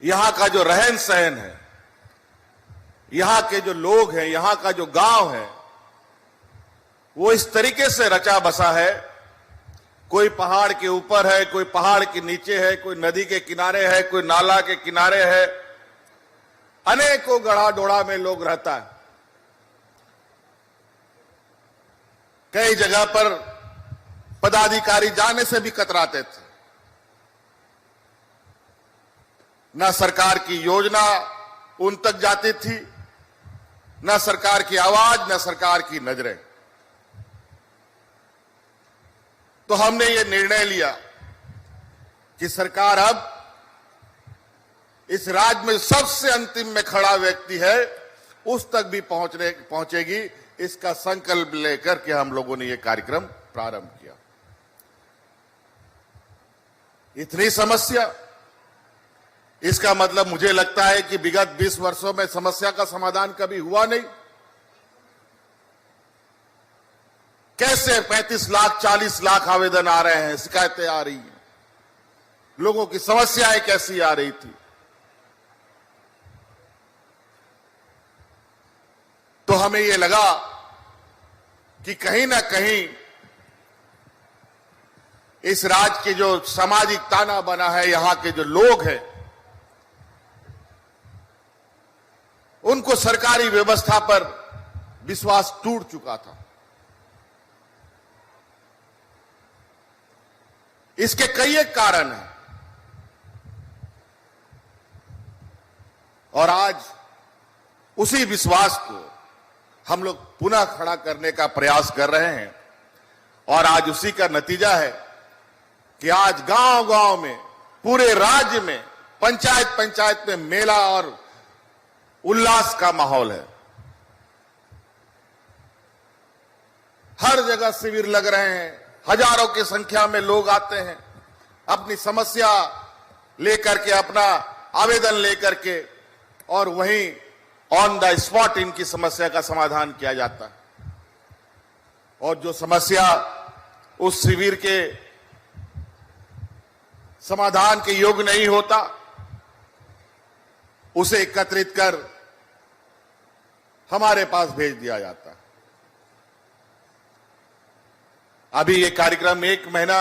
यहां का जो रहन सहन है, यहां के जो लोग हैं, यहां का जो गांव है, वो इस तरीके से रचा बसा है। कोई पहाड़ के ऊपर है, कोई पहाड़ के नीचे है, कोई नदी के किनारे है, कोई नाला के किनारे है। अनेकों गढ़ा डोड़ा में लोग रहता है। कई जगह पर पदाधिकारी जाने से भी कतराते थे। न सरकार की योजना उन तक जाती थी, न सरकार की आवाज, न सरकार की नजरें। तो हमने ये निर्णय लिया कि सरकार अब इस राज्य में सबसे अंतिम में खड़ा व्यक्ति है, उस तक भी पहुंचेगी। इसका संकल्प लेकर के हम लोगों ने ये कार्यक्रम प्रारंभ किया। इतनी समस्या, इसका मतलब मुझे लगता है कि विगत 20 वर्षों में समस्या का समाधान कभी हुआ नहीं। कैसे 35 लाख 40 लाख आवेदन आ रहे हैं, शिकायतें आ रही हैं, लोगों की समस्याएं कैसी आ रही थी। तो हमें यह लगा कि कहीं ना कहीं इस राज्य के जो सामाजिक ताना बना है, यहां के जो लोग हैं, उनको सरकारी व्यवस्था पर विश्वास टूट चुका था। इसके कई एक कारण हैं और आज उसी विश्वास को हम लोग पुनः खड़ा करने का प्रयास कर रहे हैं। और आज उसी का नतीजा है कि आज गांव-गांव में, पूरे राज्य में, पंचायत में मेला और उल्लास का माहौल है। हर जगह शिविर लग रहे हैं, हजारों की संख्या में लोग आते हैं, अपनी समस्या लेकर के, अपना आवेदन लेकर के, और वहीं ऑन द स्पॉट इनकी समस्या का समाधान किया जाता है। और जो समस्या उस शिविर के समाधान के योग्य नहीं होता, उसे एकत्रित कर हमारे पास भेज दिया जाता है। अभी ये कार्यक्रम 1 महीना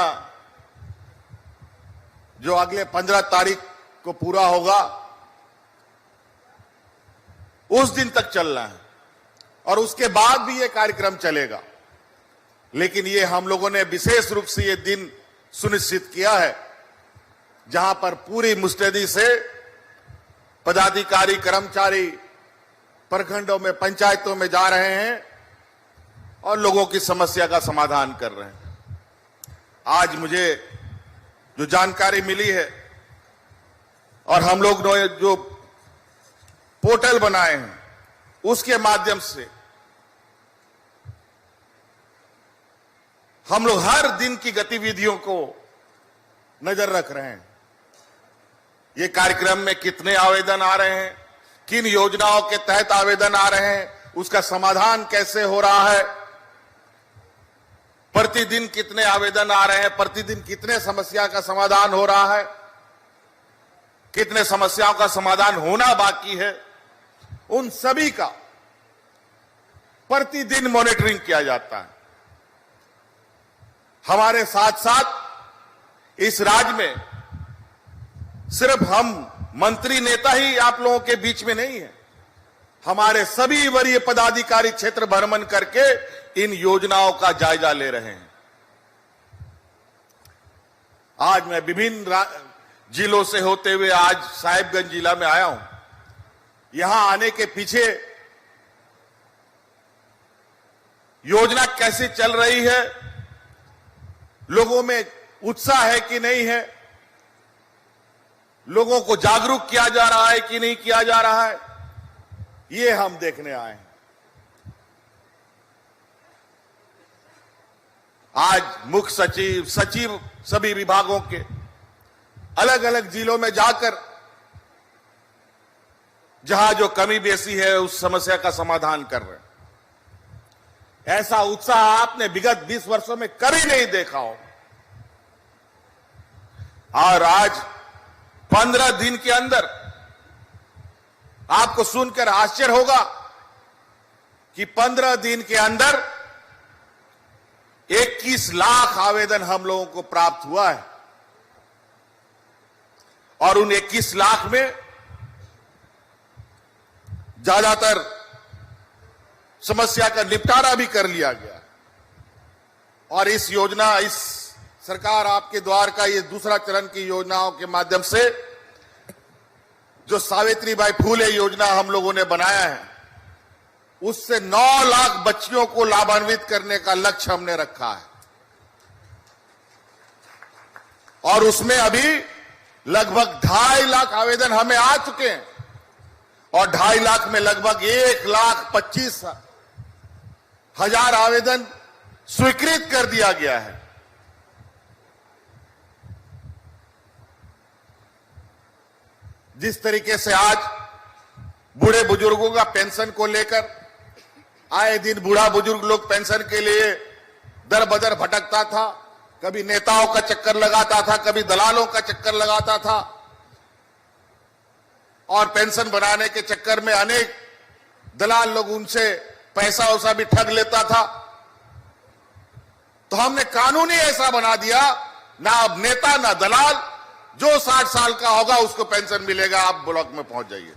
जो अगले 15 तारीख को पूरा होगा, उस दिन तक चलना है और उसके बाद भी ये कार्यक्रम चलेगा। लेकिन ये हम लोगों ने विशेष रूप से ये दिन सुनिश्चित किया है जहां पर पूरी मुस्तैदी से पदाधिकारी, कर्मचारी प्रखंडों में, पंचायतों में जा रहे हैं और लोगों की समस्या का समाधान कर रहे हैं। आज मुझे जो जानकारी मिली है और हम लोग ने जो पोर्टल बनाए हैं, उसके माध्यम से हम लोग हर दिन की गतिविधियों को नजर रख रहे हैं। ये कार्यक्रम में कितने आवेदन आ रहे हैं, किन योजनाओं के तहत आवेदन आ रहे हैं, उसका समाधान कैसे हो रहा है, प्रतिदिन कितने आवेदन आ रहे हैं, प्रतिदिन कितने समस्या का समाधान हो रहा है, कितने समस्याओं का समाधान होना बाकी है, उन सभी का प्रतिदिन मॉनिटरिंग किया जाता है। हमारे साथ साथ इस राज्य में सिर्फ हम मंत्री नेता ही आप लोगों के बीच में नहीं है, हमारे सभी वरीय पदाधिकारी क्षेत्र भ्रमण करके इन योजनाओं का जायजा ले रहे हैं। आज मैं विभिन्न जिलों से होते हुए आज साहिबगंज जिला में आया हूं। यहां आने के पीछे योजना कैसे चल रही है, लोगों में उत्साह है कि नहीं है, लोगों को जागरूक किया जा रहा है कि नहीं किया जा रहा है, ये हम देखने आए हैं। आज मुख्य सचिव, सचिव सभी विभागों के अलग अलग जिलों में जाकर जहां जो कमी बेसी है उस समस्या का समाधान कर रहे हैं। ऐसा उत्साह आपने विगत 20 वर्षों में कभी नहीं देखा हो। और आज 15 दिन के अंदर आपको सुनकर आश्चर्य होगा कि 15 दिन के अंदर 21 लाख आवेदन हम लोगों को प्राप्त हुआ है और उन 21 लाख में ज्यादातर समस्या का निपटारा भी कर लिया गया और इस योजना, इस सरकार आपके द्वार का ये दूसरा चरण की योजनाओं के माध्यम से जो सावित्रीबाई फूले योजना हम लोगों ने बनाया है, उससे 9 लाख बच्चियों को लाभान्वित करने का लक्ष्य हमने रखा है और उसमें अभी लगभग 2.5 लाख आवेदन हमें आ चुके हैं और 2.5 लाख में लगभग 1,25,000 आवेदन स्वीकृत कर दिया गया है। जिस तरीके से आज बूढ़े बुजुर्गों का पेंशन को लेकर आए दिन बूढ़ा बुजुर्ग लोग पेंशन के लिए दर बदर भटकता था, कभी नेताओं का चक्कर लगाता था, कभी दलालों का चक्कर लगाता था और पेंशन बनाने के चक्कर में अनेक दलाल लोग उनसे पैसा वैसा भी ठग लेता था। तो हमने कानून ही ऐसा बना दिया, ना अब नेता ना दलाल, जो 60 साल का होगा उसको पेंशन मिलेगा, आप ब्लॉक में पहुंच जाइए।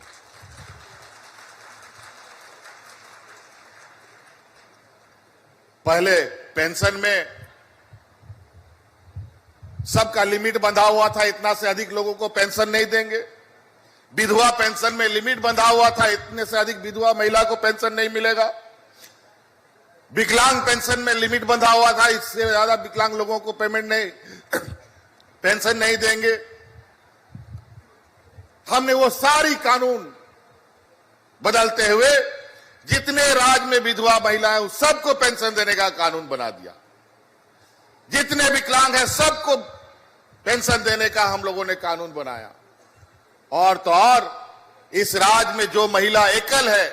पहले पेंशन में सबका लिमिट बंधा हुआ था, इतना से अधिक लोगों को पेंशन नहीं देंगे। विधवा पेंशन में लिमिट बंधा हुआ था, इतने से अधिक विधवा महिला को पेंशन नहीं मिलेगा। विकलांग पेंशन में लिमिट बंधा हुआ था, इससे ज्यादा विकलांग लोगों को पेमेंट नहीं पेंशन नहीं देंगे। हमने वो सारी कानून बदलते हुए जितने राज्य में विधवा महिलाएं उन सबको पेंशन देने का कानून बना दिया। जितने विकलांग हैं सबको पेंशन देने का हम लोगों ने कानून बनाया। और तो और इस राज्य में जो महिला एकल है,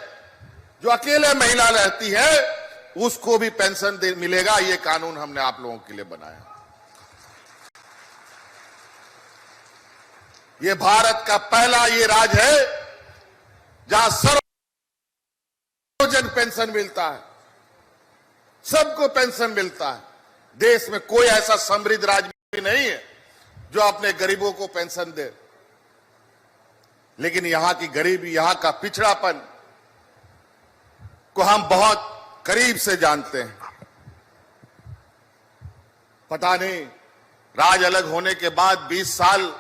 जो अकेले महिला रहती है, उसको भी पेंशन मिलेगा। ये कानून हमने आप लोगों के लिए बनाया। ये भारत का पहला ये राज्य है जहां सर्वजन पेंशन मिलता है, सबको पेंशन मिलता है। देश में कोई ऐसा समृद्ध राज्य भी नहीं है जो अपने गरीबों को पेंशन दे। लेकिन यहां की गरीबी, यहां का पिछड़ापन को हम बहुत करीब से जानते हैं। पता नहीं राज अलग होने के बाद 20 साल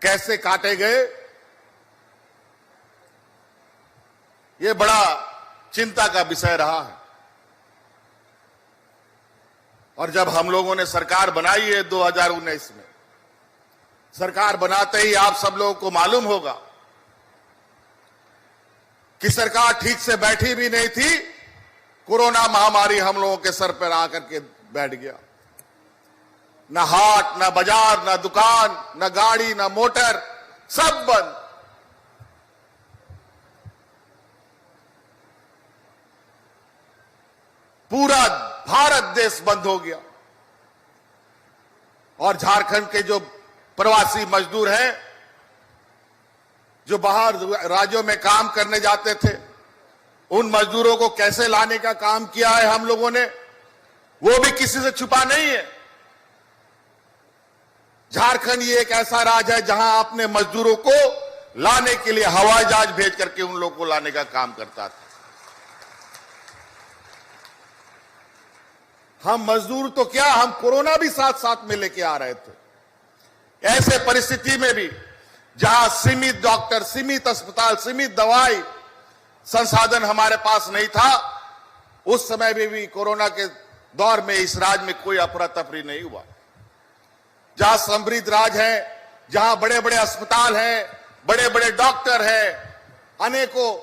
कैसे काटे गए, ये बड़ा चिंता का विषय रहा है। और जब हम लोगों ने सरकार बनाई है 2019 में, सरकार बनाते ही आप सब लोगों को मालूम होगा कि सरकार ठीक से बैठी भी नहीं थी, कोरोना महामारी हम लोगों के सर पर आकर के बैठ गया। ना हाट, ना बाजार, ना दुकान, ना गाड़ी, ना मोटर, सब बंद। पूरा भारत देश बंद हो गया। और झारखंड के जो प्रवासी मजदूर हैं, जो बाहर राज्यों में काम करने जाते थे, उन मजदूरों को कैसे लाने का काम किया है हम लोगों ने, वो भी किसी से छुपा नहीं है। झारखंड ये एक ऐसा राज्य है जहां आपने मजदूरों को लाने के लिए हवाई जहाज भेज करके उन लोगों को लाने का काम करता था। हम मजदूर तो क्या, हम कोरोना भी साथ साथ में लेके आ रहे थे। ऐसे परिस्थिति में भी जहां सीमित डॉक्टर, सीमित अस्पताल, सीमित दवाई संसाधन हमारे पास नहीं था, उस समय में भी कोरोना के दौर में इस राज्य में कोई अफरा तफरी नहीं हुआ। जहां समृद्ध राज्य है, जहां बड़े बड़े अस्पताल हैं, बड़े बड़े डॉक्टर हैं, अनेकों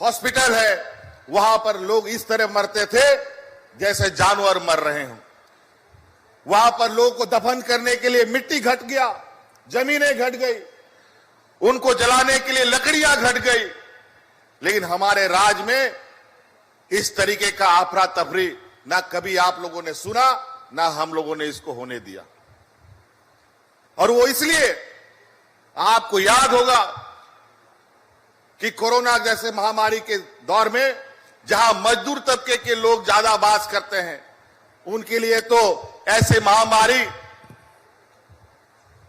हॉस्पिटल है, वहां पर लोग इस तरह मरते थे जैसे जानवर मर रहे हों। वहां पर लोगों को दफन करने के लिए मिट्टी घट गया, जमीनें घट गई, उनको जलाने के लिए लकड़ियां घट गई। लेकिन हमारे राज्य में इस तरीके का अफरा तफरी ना कभी आप लोगों ने सुना, ना हम लोगों ने इसको होने दिया। और वो इसलिए, आपको याद होगा कि कोरोना जैसे महामारी के दौर में जहां मजदूर तबके के लोग ज्यादा बास करते हैं, उनके लिए तो ऐसे महामारी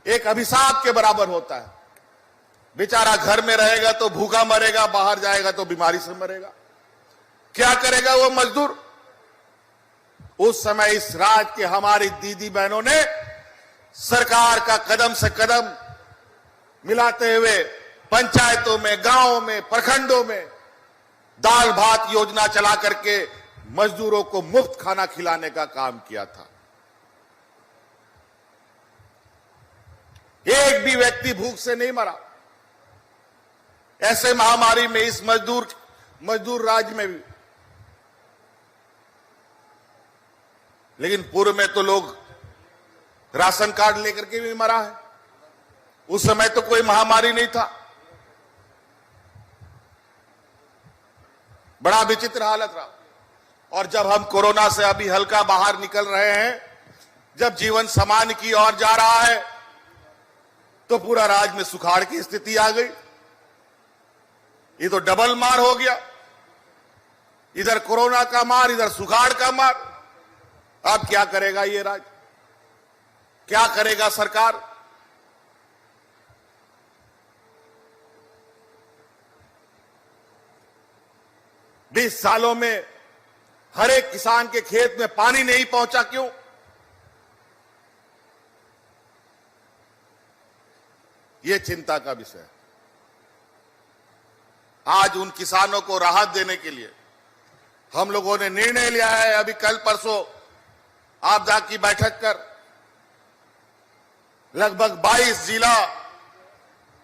एक अभिशाप के बराबर होता है। बेचारा घर में रहेगा तो भूखा मरेगा, बाहर जाएगा तो बीमारी से मरेगा। क्या करेगा वो मजदूर? उस समय इस राज्य के हमारी दीदी बहनों ने सरकार का कदम से कदम मिलाते हुए पंचायतों में, गांवों में, प्रखंडों में दाल भात योजना चला करके मजदूरों को मुफ्त खाना खिलाने का काम किया था। एक भी व्यक्ति भूख से नहीं मरा। ऐसे महामारी में इस मजदूर राज्य में भी। लेकिन पूर्व में तो लोग राशन कार्ड लेकर के भी मरा है। उस समय तो कोई महामारी नहीं था। बड़ा विचित्र हालत रहा। और जब हम कोरोना से अभी हल्का बाहर निकल रहे हैं, जब जीवन सामान्य की ओर जा रहा है, तो पूरा राज्य में सुखाड़ की स्थिति आ गई। ये तो डबल मार हो गया, इधर कोरोना का मार, इधर सुखाड़ का मार। अब क्या करेगा ये राज्य? क्या करेगा सरकार? बीस सालों में हर एक किसान के खेत में पानी नहीं पहुंचा, क्यों? यह चिंता का विषय है। आज उन किसानों को राहत देने के लिए हम लोगों ने निर्णय लिया है। अभी कल परसों आपदा की बैठक कर लगभग 22 जिला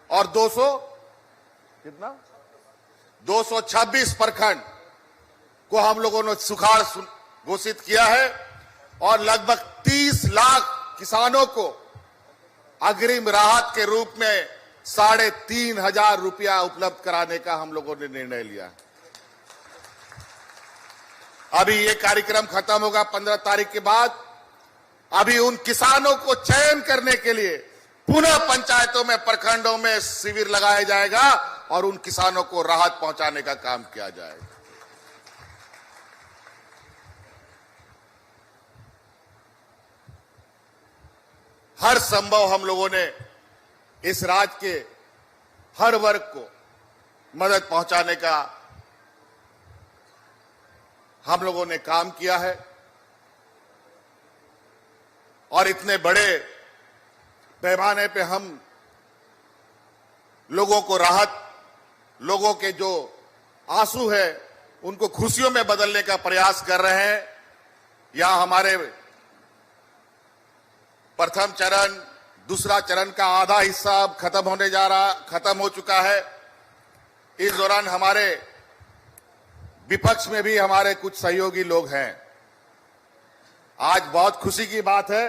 और 226 प्रखंड को हम लोगों ने सुखाड़ घोषित किया है और लगभग 30 लाख किसानों को अग्रिम राहत के रूप में 3,500 रुपया उपलब्ध कराने का हम लोगों ने निर्णय लिया है। अभी ये कार्यक्रम खत्म होगा 15 तारीख के बाद। अभी उन किसानों को चयन करने के लिए पुनः पंचायतों में, प्रखंडों में शिविर लगाया जाएगा और उन किसानों को राहत पहुंचाने का काम किया जाएगा। हर संभव हम लोगों ने इस राज्य के हर वर्ग को मदद पहुंचाने का हम लोगों ने काम किया है और इतने बड़े पैमाने पे हम लोगों को राहत, लोगों के जो आंसू है उनको खुशियों में बदलने का प्रयास कर रहे हैं। यहां हमारे प्रथम चरण, दूसरा चरण का आधा हिस्सा अब खत्म हो चुका है। इस दौरान हमारे विपक्ष में भी हमारे कुछ सहयोगी लोग हैं। आज बहुत खुशी की बात है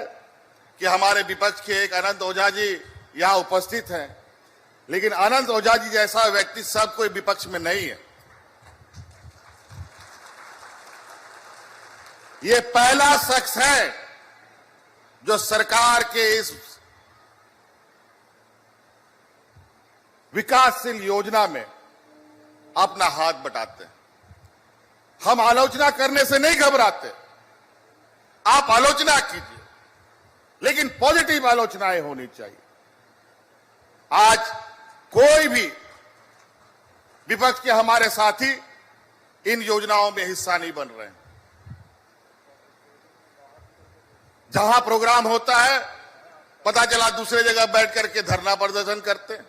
कि हमारे विपक्ष के एक अनंत ओझा जी यहां उपस्थित हैं, लेकिन अनंत ओझा जी जैसा व्यक्ति सब कोई विपक्ष में नहीं है। ये पहला शख्स है जो सरकार के इस विकासशील योजना में अपना हाथ बटाते हैं। हम आलोचना करने से नहीं घबराते। आप आलोचना कीजिए, लेकिन पॉजिटिव आलोचनाएं होनी चाहिए। आज कोई भी विपक्ष के हमारे साथी इन योजनाओं में हिस्सा नहीं बन रहे हैं। जहां प्रोग्राम होता है, पता चला दूसरे जगह बैठ करके धरना प्रदर्शन करते हैं।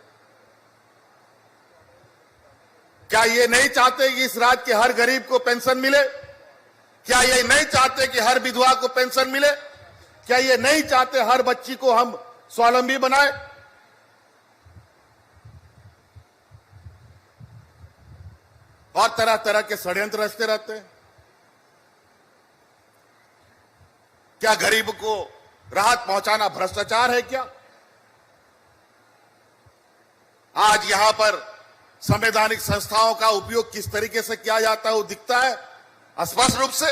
क्या ये नहीं चाहते कि इस राज्य के हर गरीब को पेंशन मिले? क्या ये नहीं चाहते कि हर विधवा को पेंशन मिले? क्या ये नहीं चाहते हर बच्ची को हम स्वावलंबी बनाए? और तरह तरह के षड्यंत्र रचते रहते हैं। क्या गरीब को राहत पहुंचाना भ्रष्टाचार है क्या? आज यहां पर संवैधानिक संस्थाओं का उपयोग किस तरीके से किया जाता है वो दिखता है स्पष्ट रूप से।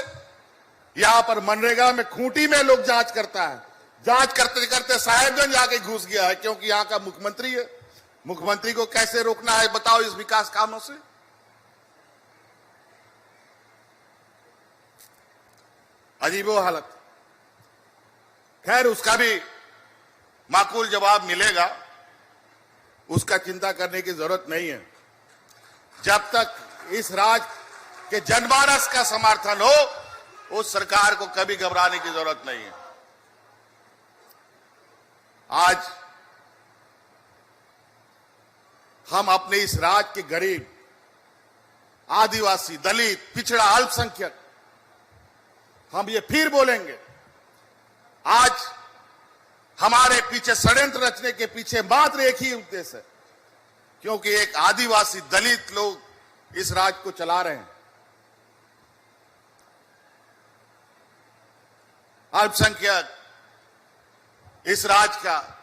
यहां पर मनरेगा में खूंटी में लोग जांच करता है, जांच करते करते साहेबगंज आके घुस गया है, क्योंकि यहां का मुख्यमंत्री है। मुख्यमंत्री को कैसे रोकना है बताओ इस विकास कामों से? अजीबो हालत। खैर, उसका भी माकूल जवाब मिलेगा, उसका चिंता करने की जरूरत नहीं है। जब तक इस राज्य के जनमानस का समर्थन हो, उस सरकार को कभी घबराने की जरूरत नहीं है। आज हम अपने इस राज्य के गरीब, आदिवासी, दलित, पिछड़ा, अल्पसंख्यक, हम ये फिर बोलेंगे, आज हमारे पीछे षड्यंत्र रचने के पीछे मात्र एक ही उद्देश्य है, क्योंकि एक आदिवासी, दलित लोग इस राज्य को चला रहे हैं। अल्पसंख्यक इस राज्य का,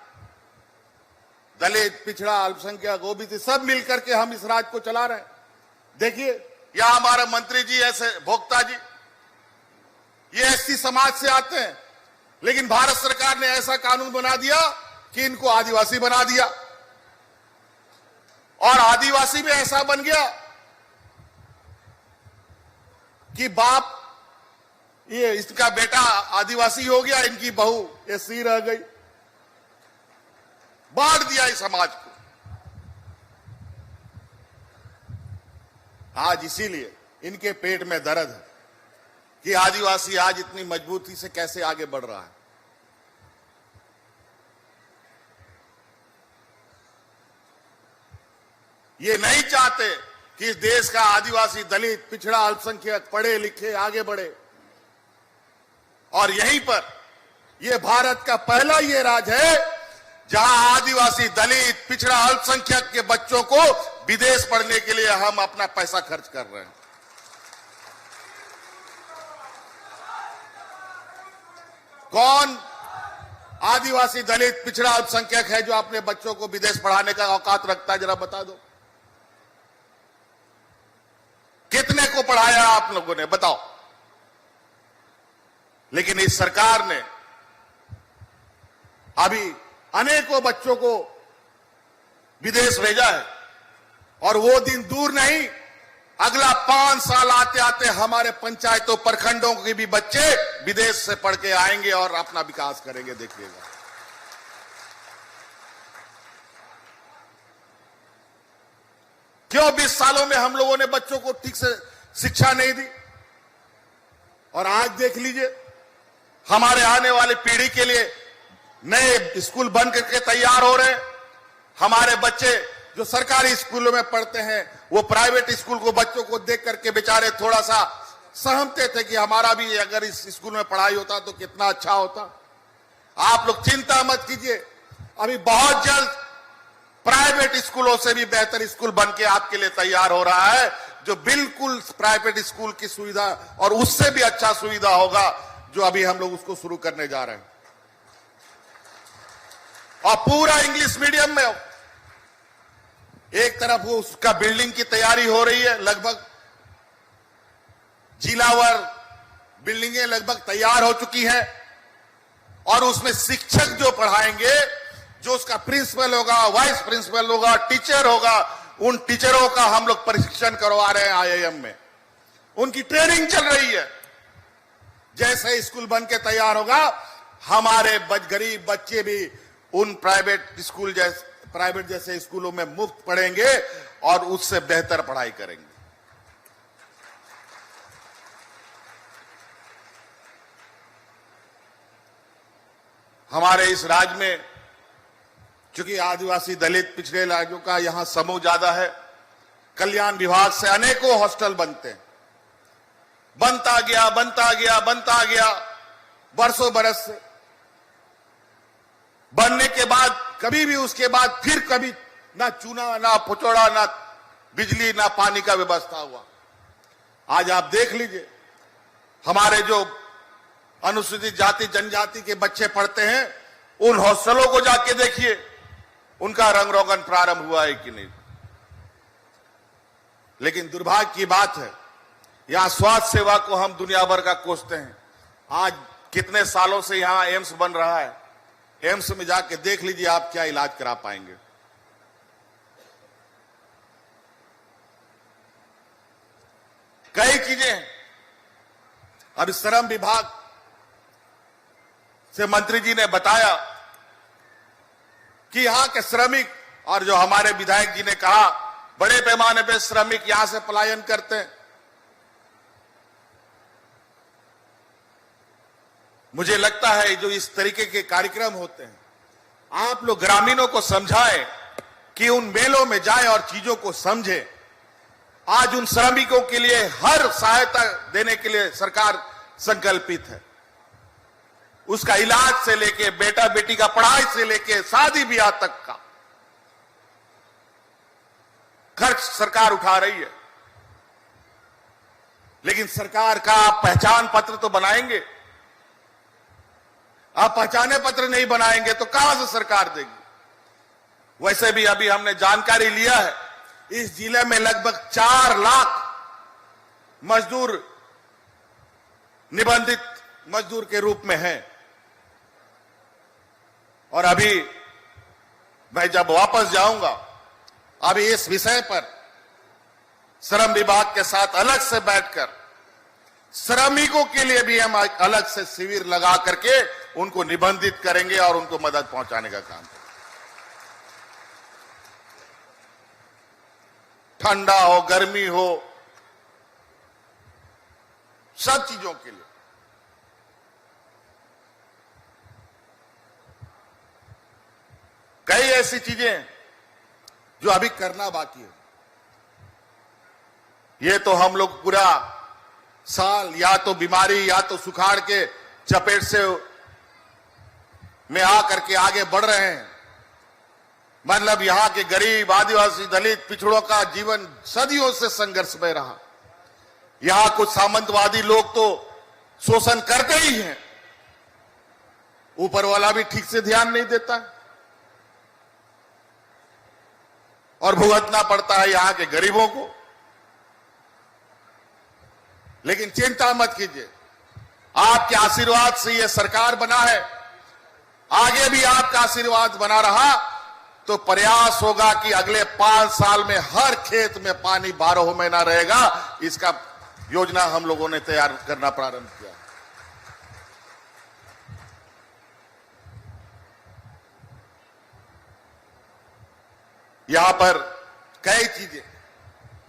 दलित, पिछड़ा, अल्पसंख्यक, ओबीसी सब मिलकर के हम इस राज्य को चला रहे हैं। देखिए, यहां हमारे मंत्री जी ऐसे भोक्ता जी, ये एससी समाज से आते हैं, लेकिन भारत सरकार ने ऐसा कानून बना दिया कि इनको आदिवासी बना दिया, और आदिवासी में ऐसा बन गया कि बाप, ये इसका बेटा आदिवासी हो गया, इनकी बहू एससी रह गई। बांट दिया इस समाज को। आज इसीलिए इनके पेट में दर्द है कि आदिवासी आज इतनी मजबूती से कैसे आगे बढ़ रहा है। ये नहीं चाहते कि इस देश का आदिवासी, दलित, पिछड़ा, अल्पसंख्यक पढ़े लिखे आगे बढ़े, और यहीं पर यह भारत का पहला ये राज्य है जहां आदिवासी, दलित, पिछड़ा, अल्पसंख्यक के बच्चों को विदेश पढ़ने के लिए हम अपना पैसा खर्च कर रहे हैं। कौन आदिवासी, दलित, पिछड़ा, अल्पसंख्यक है जो अपने बच्चों को विदेश पढ़ाने का औकात रखता है? जरा बता दो, कितने को पढ़ाया आप लोगों ने, बताओ। लेकिन इस सरकार ने अभी अनेकों बच्चों को विदेश भेजा है, और वो दिन दूर नहीं, अगला 5 साल आते आते हमारे पंचायतों, प्रखंडों के भी बच्चे विदेश से पढ़ के आएंगे और अपना विकास करेंगे। देखिएगा, क्यों 20 सालों में हम लोगों ने बच्चों को ठीक से शिक्षा नहीं दी? और आज देख लीजिए, हमारे आने वाली पीढ़ी के लिए नए स्कूल बन करके तैयार हो रहे हैं। हमारे बच्चे जो सरकारी स्कूलों में पढ़ते हैं, वो प्राइवेट स्कूल को, बच्चों को देख करके बेचारे थोड़ा सा सहमते थे कि हमारा भी अगर इस स्कूल में पढ़ाई होता तो कितना अच्छा होता। आप लोग चिंता मत कीजिए, अभी बहुत जल्द प्राइवेट स्कूलों से भी बेहतर स्कूल बन के आपके लिए तैयार हो रहा है, जो बिल्कुल प्राइवेट स्कूल की सुविधा और उससे भी अच्छा सुविधा होगा, जो अभी हम लोग उसको शुरू करने जा रहे हैं। और पूरा इंग्लिश मीडियम में, एक तरफ वो उसका बिल्डिंग की तैयारी हो रही है, लगभग जिलावर बिल्डिंगें लगभग तैयार हो चुकी हैं, और उसमें शिक्षक जो पढ़ाएंगे, जो उसका प्रिंसिपल होगा, वाइस प्रिंसिपल होगा, टीचर होगा, उन टीचरों का हम लोग प्रशिक्षण करवा रहे हैं आईआईएम में। उनकी ट्रेनिंग चल रही है। जैसे स्कूल बन के तैयार होगा, हमारे गरीब बच्चे भी उन प्राइवेट जैसे स्कूलों में मुफ्त पढ़ेंगे और उससे बेहतर पढ़ाई करेंगे। हमारे इस राज्य में चूंकि आदिवासी, दलित, पिछड़े राज्यों का यहां समूह ज्यादा है, कल्याण विभाग से अनेकों हॉस्टल बनते हैं। बनता गया बरसों बरस से। बनने के बाद कभी भी उसके बाद फिर कभी ना चूना, ना पचौड़ा, ना बिजली, ना पानी का व्यवस्था हुआ। आज आप देख लीजिए, हमारे जो अनुसूचित जाति जनजाति के बच्चे पढ़ते हैं, उन हॉस्टलों को जाके देखिए, उनका रंग रोगन प्रारंभ हुआ है कि नहीं। लेकिन दुर्भाग्य की बात है, यहां स्वास्थ्य सेवा को हम दुनिया भर का कोसते हैं। आज कितने सालों से यहां एम्स बन रहा है, एम्स में जाके देख लीजिए आप क्या इलाज करा पाएंगे। कई चीजें हैं। अब श्रम विभाग से मंत्री जी ने बताया कि यहां के श्रमिक, और जो हमारे विधायक जी ने कहा बड़े पैमाने पे श्रमिक यहां से पलायन करते हैं। मुझे लगता है जो इस तरीके के कार्यक्रम होते हैं, आप लोग ग्रामीणों को समझाएं कि उन मेलों में जाएं और चीजों को समझें। आज उन श्रमिकों के लिए हर सहायता देने के लिए सरकार संकल्पित है। उसका इलाज से लेके बेटा बेटी का पढ़ाई से लेके शादी ब्याह तक का खर्च सरकार उठा रही है। लेकिन सरकार का आप पहचान पत्र तो बनाएंगे, आप पहचाने पत्र नहीं बनाएंगे तो कहां से सरकार देगी। वैसे भी अभी हमने जानकारी लिया है, इस जिले में लगभग 4 लाख मजदूर निबंधित मजदूर के रूप में हैं। और अभी मैं जब वापस जाऊंगा, अभी इस विषय पर श्रम विभाग के साथ अलग से बैठकर श्रमिकों के लिए भी हम अलग से शिविर लगा करके उनको निबंधित करेंगे और उनको मदद पहुंचाने का काम करेंगे। ठंडा हो, गर्मी हो, सब चीजों के लिए। कई ऐसी चीजें हैं जो अभी करना बाकी है। ये तो हम लोग पूरा साल या तो बीमारी या तो सुखाड़ के चपेट से में आकर के आगे बढ़ रहे हैं। मतलब यहां के गरीब, आदिवासी, दलित, पिछड़ों का जीवन सदियों से संघर्ष में रहा। यहां कुछ सामंतवादी लोग तो शोषण करते ही हैं, ऊपर वाला भी ठीक से ध्यान नहीं देता है और भुगतना पड़ता है यहां के गरीबों को। लेकिन चिंता मत कीजिए, आपके आशीर्वाद से यह सरकार बना है, आगे भी आपका आशीर्वाद बना रहा तो प्रयास होगा कि अगले 5 साल में हर खेत में पानी 12 महीना रहेगा। इसका योजना हम लोगों ने तैयार करना प्रारंभ किया। यहां पर कई चीजें,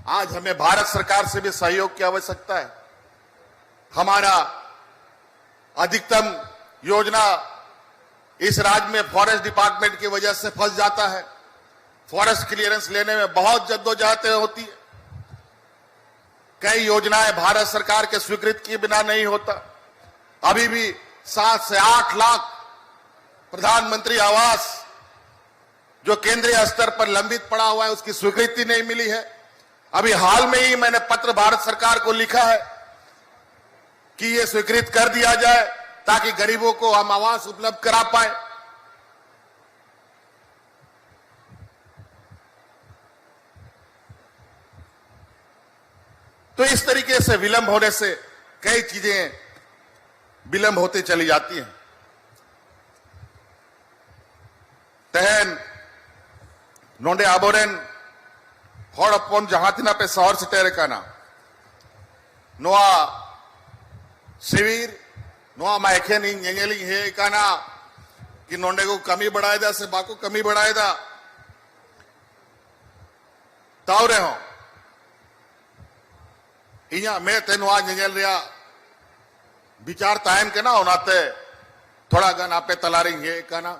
आज हमें भारत सरकार से भी सहयोग की आवश्यकता है। हमारा अधिकतम योजना इस राज्य में फॉरेस्ट डिपार्टमेंट की वजह से फंस जाता है। फॉरेस्ट क्लियरेंस लेने में बहुत जद्दोजहद होती है। कई योजनाएं भारत सरकार के स्वीकृत किए बिना नहीं होता। अभी भी 7 से 8 लाख प्रधानमंत्री आवास जो केंद्रीय स्तर पर लंबित पड़ा हुआ है, उसकी स्वीकृति नहीं मिली है। अभी हाल में ही मैंने पत्र भारत सरकार को लिखा है कि यह स्वीकृत कर दिया जाए ताकि गरीबों को हम आवास उपलब्ध करा पाए। तो इस तरीके से विलंब होने से कई चीजें विलंब होती चली जाती हैं। तहन नोंडे आबोरेन हर अपन जहां तिना पे शहर सेटेर काना नोआ शिविर नोआ माइकेन इंजेलिंग हे काना कि नोंडे को कमी बढ़ाए दा से बाको कमी बढ़ाए दा तावरे हो इया मैं ते नोआ इंजेल रिया विचार तायन के ना होनाते थोड़ा गन आपे तलारिंग हे काना